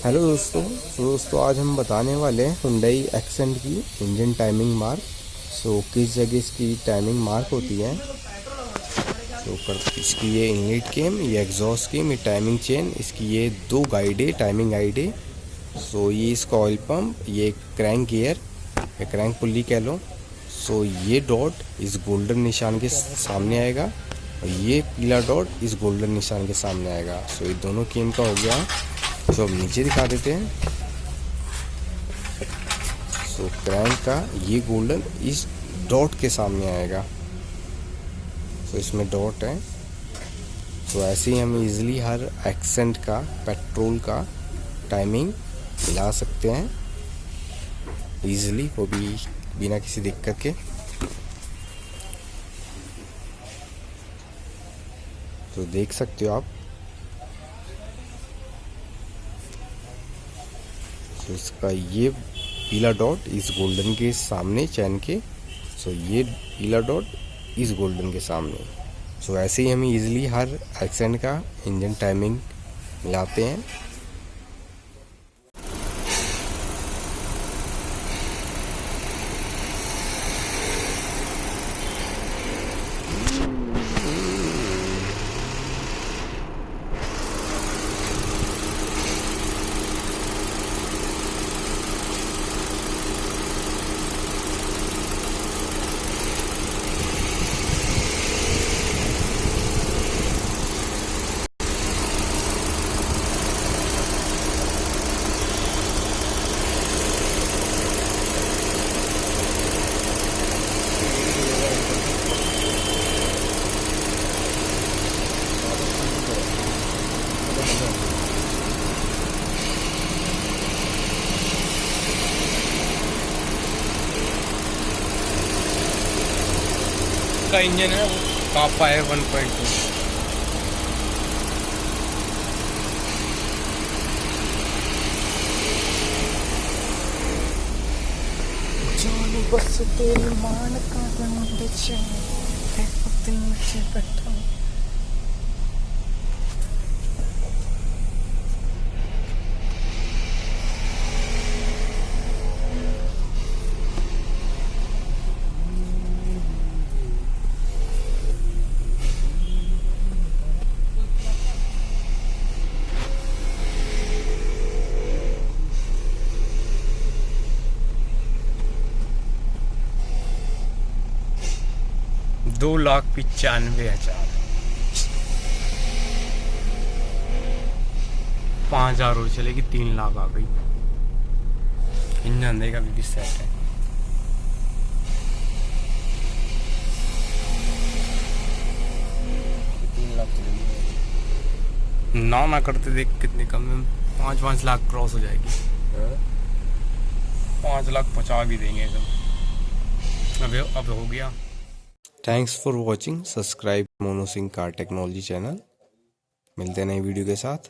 Hello दोस्तों। आज हम बताने वाले हैं Hyundai एक्सेंट की इंजन टाइमिंग मार्क। किस जगह इसकी टाइमिंग मार्क होती है। इसकी ये इनलेट केम, ये एग्जॉस्ट केम, ये टाइमिंग चेन, इसकी ये दो गाइडे, टाइमिंग गाइडे। ये इसका ऑयल पंप, ये क्रैंक गियर या क्रैंक पुल्ली कह लो। ये डॉट इस गोल्डन निशान के सामने आएगा और ये पीला डॉट इस गोल्डन निशान के सामने आएगा। ये दोनों केम का हो गया। अब नीचे दिखा देते हैं। क्रैंक का ये गोल्डन इस डॉट के सामने आएगा। इसमें डॉट है। ऐसे ही हम इजीली हर एक्सेंट का, पेट्रोल का टाइमिंग मिला सकते हैं इजीली, वो भी बिना किसी दिक्कत के। देख सकते हो आप। इसका ये पीला डॉट इस गोल्डन के सामने चैन के, ये पीला डॉट इस गोल्डन के सामने। ऐसे ही हम इजीली हर एक्सेंट का इंजन टाइमिंग मिलाते हैं। का इंजन है वो कापा है 1.2। बस तेरी मान का नीचे बैठा। दो लाख 95,000। 5,000 और चलेगी, 3 लाख आ गई। इंजन देगा भी सेट है। ना करते देख कितने कम में 5 लाख क्रॉस हो जाएगी। 5 लाख पहुँचा भी देंगे अब हो गया। Thanks for watching. Subscribe mono Singh car technology channel. मिलते हैं नई वीडियो के साथ।